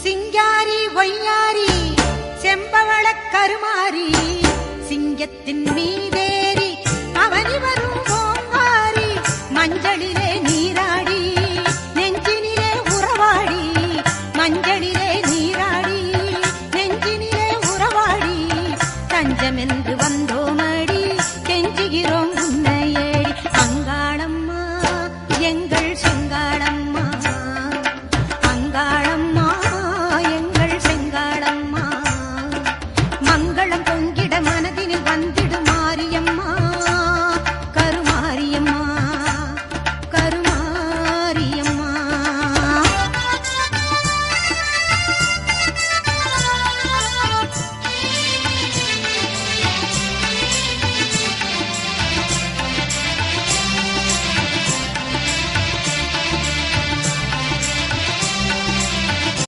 சிங்காரி ஒய்யாரி செம்பவள கருமாரி சிங்கத்தின் மீதேறி அவனி வரும் ஓங்காரி மஞ்சளிலே